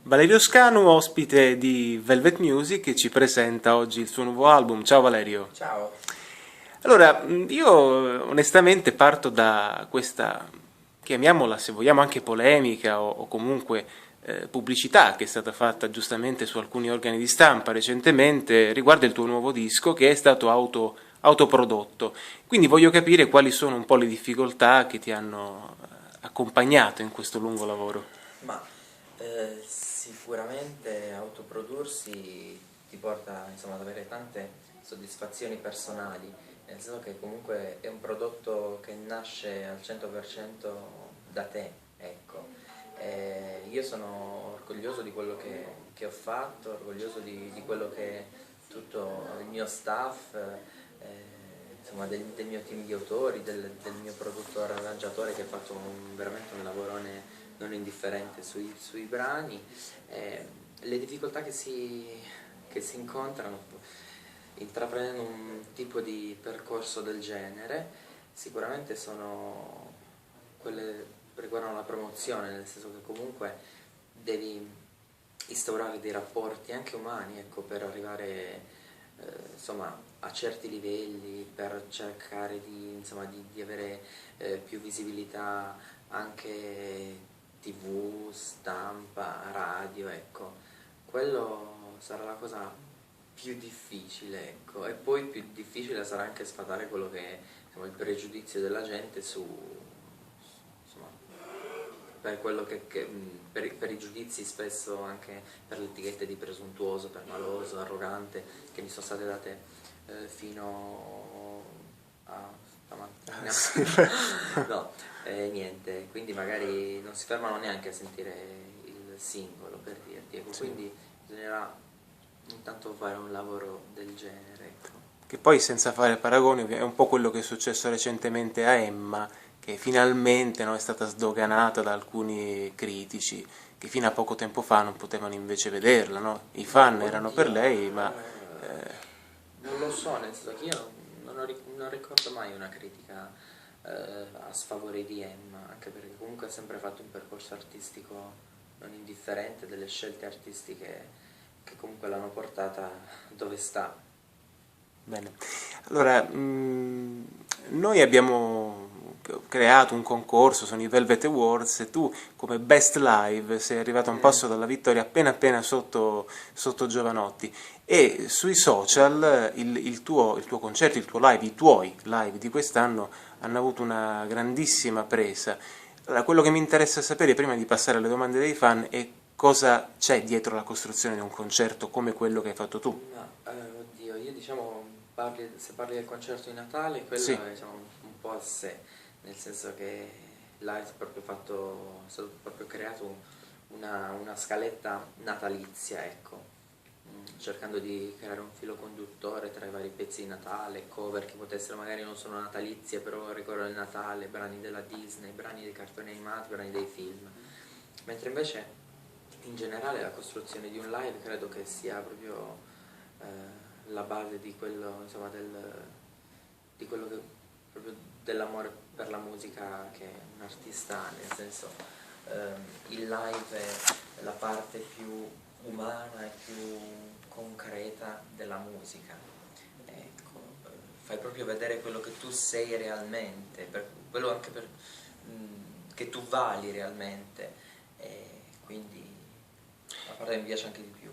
Valerio Scanu, ospite di Velvet Music, che ci presenta oggi il suo nuovo album. Ciao Valerio. Ciao. Allora, io onestamente parto da questa, chiamiamola se vogliamo anche polemica o comunque pubblicità che è stata fatta giustamente su alcuni organi di stampa recentemente riguardo il tuo nuovo disco che è stato autoprodotto. Quindi voglio capire quali sono un po' le difficoltà che ti hanno accompagnato in questo lungo lavoro. Ma sicuramente autoprodursi ti porta insomma, ad avere tante soddisfazioni personali, nel senso che comunque è un prodotto che nasce al 100% da te, ecco. Io sono orgoglioso di quello che ho fatto, orgoglioso di quello che è tutto il mio staff, insomma del mio team di autori, del mio produttore arrangiatore che ha fatto veramente un lavorone non indifferente sui brani. Le difficoltà che si incontrano intraprendendo un tipo di percorso del genere sicuramente sono quelle che riguardano la promozione, nel senso che comunque devi instaurare dei rapporti anche umani, ecco, per arrivare insomma, a certi livelli, per cercare di avere più visibilità anche TV, stampa, radio, ecco. Quello sarà la cosa più difficile, ecco. E poi più difficile sarà anche sfatare quello che è insomma, il pregiudizio della gente insomma, per quello per i giudizi spesso anche per le etichette di presuntuoso, permaloso, arrogante che mi sono state date fino a stamattina. No, niente, quindi magari non si fermano neanche a sentire il singolo, per dirti, ecco. Sì. Quindi bisognerà intanto fare un lavoro del genere, ecco. Che poi, senza fare paragoni, è un po' quello che è successo recentemente a Emma, che finalmente, no, è stata sdoganata da alcuni critici che fino a poco tempo fa non potevano invece vederla, no? I fan erano per Oddio, lei, ma non lo so, nel senso che io non ricordo mai una critica a sfavore di Emma, anche perché comunque ha sempre fatto un percorso artistico non indifferente, delle scelte artistiche che comunque l'hanno portata dove sta. bene. Allora, noi abbiamo creato un concorso, sono i Velvet Awards, e tu come Best Live sei arrivato a un passo dalla vittoria appena sotto Giovanotti. E sui social il tuo concerto, il tuo live, i tuoi live di quest'anno hanno avuto una grandissima presa. Allora, quello che mi interessa sapere prima di passare alle domande dei fan è cosa c'è dietro la costruzione di un concerto come quello che hai fatto tu. Ma oddio, io diciamo, se parli del concerto di Natale, quello Sì. è diciamo, un po' a sé, nel senso che là è stato proprio creato una scaletta natalizia, ecco. Cercando di creare un filo conduttore tra i vari pezzi di Natale, cover che potessero magari non sono natalizie, però ricordano il Natale, brani della Disney, brani dei cartoni animati, brani dei film. Mentre invece in generale la costruzione di un live credo che sia proprio la base di quello, insomma, di quello che proprio dell'amore per la musica che un artista ha, nel senso il live è la parte più umana e più concreta della musica. Ecco, fai proprio vedere quello che tu sei realmente, quello anche che tu vali realmente, e quindi la parte che mi piace anche di più.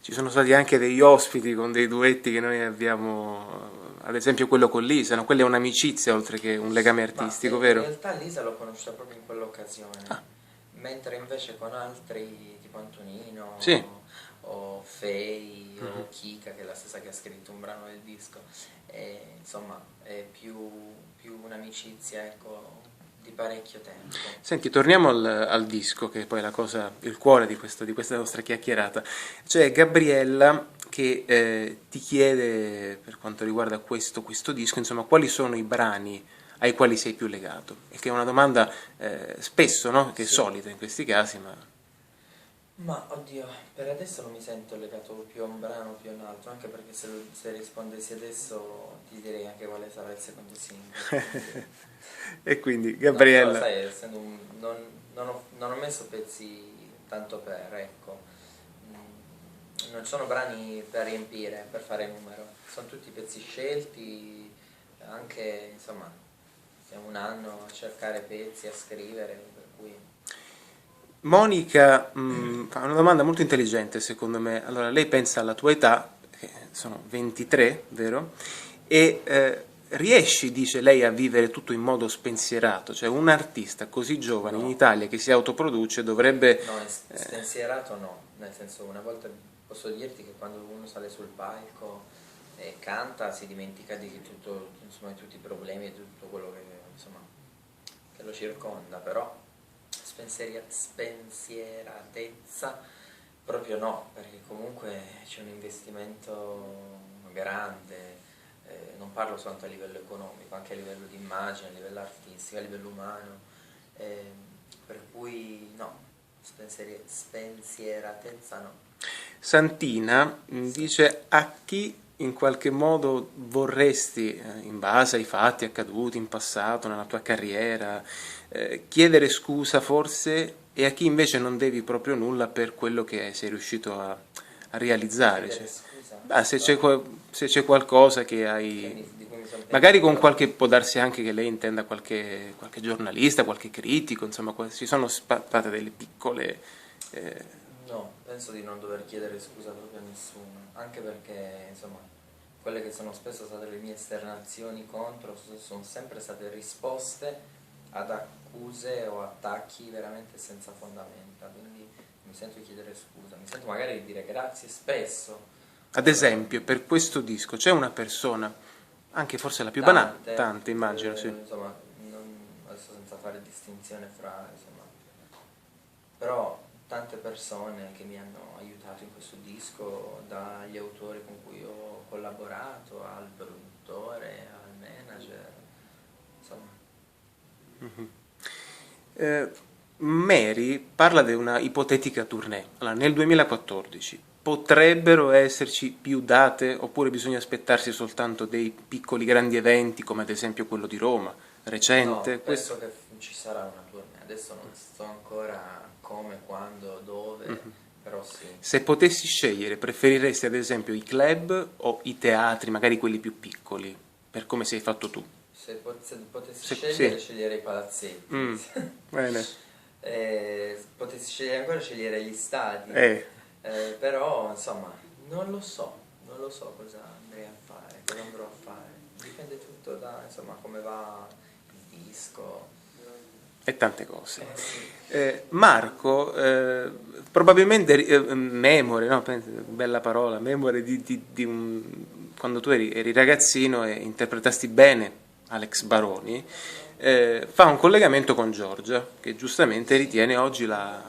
Ci sono stati anche degli ospiti con dei duetti che noi abbiamo, ad esempio quello con Lisa, no? Quella è un'amicizia oltre che un legame Ma artistico, in vero? realtà Lisa l'ho conosciuta proprio in quell'occasione, Ah, mentre invece con altri tipo sì. Antonino o Fei Mhm. o Kika, che è la stessa che ha scritto un brano del disco, insomma è più un'amicizia, ecco, di parecchio tempo. Senti, torniamo al disco, che è poi la cosa, il cuore di questa nostra chiacchierata. C'è Gabriella che ti chiede, per quanto riguarda questo disco, insomma, quali sono i brani ai quali sei più legato? E che è una domanda spesso, no? Che è Sì. solita in questi casi, ma Ma oddio, per adesso non mi sento legato più a un brano più a un altro, anche perché se rispondessi adesso ti direi anche quale sarà il secondo singolo. Quindi e quindi no, però Gabriella. sai, essendo non ho messo pezzi tanto per, ecco. Non sono brani per riempire, per fare numero, sono tutti pezzi scelti, anche insomma siamo un anno a cercare pezzi, a scrivere, per cui... Monica fa una domanda molto intelligente secondo me. Allora, lei pensa alla tua età, che sono 23, vero? E riesci, dice lei, a vivere tutto in modo spensierato? Cioè un artista così giovane in No. Italia che si autoproduce dovrebbe... No, spensierato no, nel senso, una volta posso dirti che quando uno sale sul palco e canta si dimentica di tutto, insomma, di tutti i problemi e tutto quello che, insomma, che lo circonda, però spensieratezza proprio no, perché comunque c'è un investimento grande, non parlo soltanto a livello economico, anche a livello di immagine, a livello artistico, a livello umano, per cui no, spensieratezza no. Santina dice: a chi in qualche modo vorresti, in base ai fatti accaduti in passato, nella tua carriera, chiedere scusa forse, e a chi invece non devi proprio nulla per quello che sei riuscito a realizzare? Chiedere Cioè, scusa, se c'è qualcosa che hai... di cui mi sono Magari con pentito. qualche, può darsi anche che lei intenda qualche giornalista, qualche critico, insomma, ci sono state delle piccole... No, penso di non dover chiedere scusa proprio a nessuno, anche perché insomma quelle che sono spesso state le mie esternazioni contro sono sempre state risposte ad accuse o attacchi veramente senza fondamenta, quindi mi sento di chiedere scusa, mi sento magari di dire grazie spesso. Ad esempio, per questo disco c'è una persona, anche forse la più banale, tante immagino, sì. Insomma, adesso senza fare distinzione fra, insomma, però tante persone che mi hanno aiutato in questo disco, dagli autori con cui ho collaborato, al produttore, al manager, insomma. Mary parla di una ipotetica tournée. Allora, nel 2014 potrebbero esserci più date oppure bisogna aspettarsi soltanto dei piccoli grandi eventi come ad esempio quello di Roma, recente? No, penso che ci sarà una tournée, adesso non so ancora come, quando, dove, però sì. Se potessi scegliere, preferiresti ad esempio i club o i teatri, magari quelli più piccoli, per come sei fatto tu? Se potessi Sì. scegliere, sceglierei i palazzetti. Bene. Potessi scegliere ancora, scegliere gli stadi. Però, insomma, non lo so cosa andrei a fare, cosa andrò a fare. Dipende tutto da, insomma, come va il disco. E tante cose. Sì. Marco, probabilmente memore, no? Bella parola, memore di quando tu eri ragazzino e interpretasti bene Alex Baroni, fa un collegamento con Giorgia, che giustamente ritiene oggi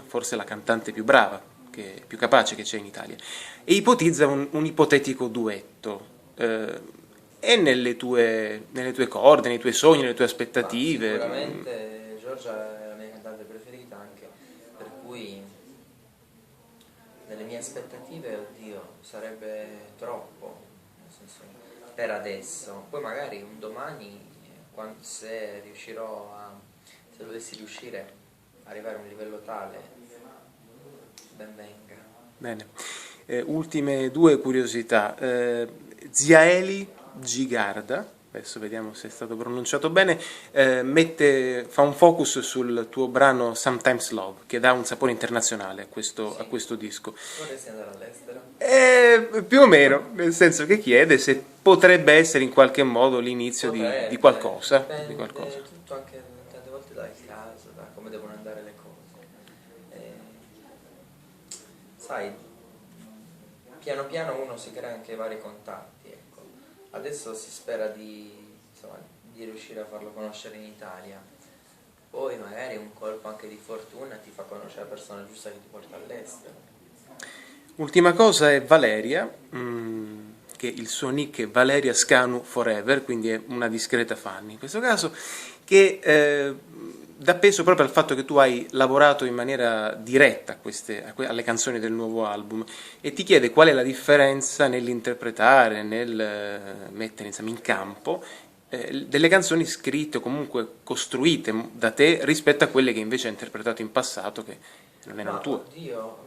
forse la cantante più brava, più capace che c'è in Italia, e ipotizza un ipotetico duetto. È nelle tue corde, nei tuoi sogni, nelle tue aspettative? Sicuramente Giorgia è la mia cantante preferita, anche per cui nelle mie aspettative, oddio, sarebbe troppo, nel senso, per adesso. Poi magari un domani, se dovessi riuscire a arrivare a un livello tale, ben venga. Bene. Ultime due curiosità. Ziaeli Gigarda, adesso vediamo se è stato pronunciato bene, fa un focus sul tuo brano Sometimes Love, che dà un sapore internazionale a questo disco. Vorresti andare all'estero? Più o meno, nel senso che chiede se potrebbe essere in qualche modo l'inizio di qualcosa. Dipende Di qualcosa. tutto, anche tante volte dal caso, da come devono andare le cose. Sai, piano piano uno si crea anche vari contatti, ecco. Adesso si spera insomma, di riuscire a farlo conoscere in Italia, poi magari un colpo anche di fortuna ti fa conoscere la persona giusta che ti porta all'estero. Ultima cosa è Valeria, che il suo nick è Valeria Scanu Forever, quindi è una discreta fan in questo caso, che dà peso proprio al fatto che tu hai lavorato in maniera diretta alle canzoni del nuovo album, e ti chiede qual è la differenza nell'interpretare, nel mettere insomma, in campo delle canzoni scritte o comunque costruite da te rispetto a quelle che invece hai interpretato in passato, che non erano tue. Oddio,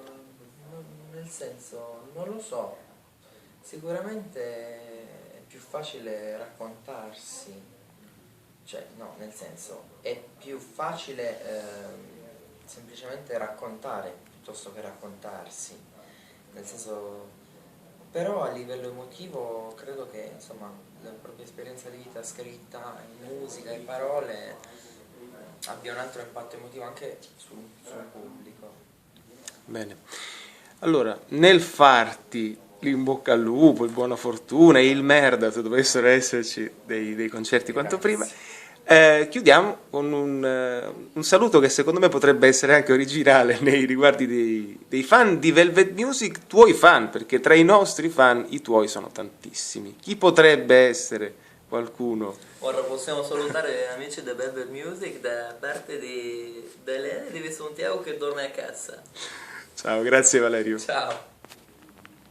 nel senso, non lo so, sicuramente è più facile raccontarsi, cioè no, nel senso, è più facile semplicemente raccontare piuttosto che raccontarsi, nel senso, però a livello emotivo credo che insomma la propria esperienza di vita scritta in musica, in parole abbia un altro impatto emotivo anche sul pubblico. Bene. Allora, nel farti l'in bocca al lupo, il buona fortuna e il merda, se dovessero esserci dei concerti quanto prima, chiudiamo con un saluto che secondo me potrebbe essere anche originale nei riguardi dei fan di Velvet Music, tuoi fan, perché tra i nostri fan i tuoi sono tantissimi. Chi potrebbe essere qualcuno? Ora possiamo salutare amici di Velvet Music da parte di Elena e di Santiago che dorme a casa. Ciao, grazie Valerio. Ciao!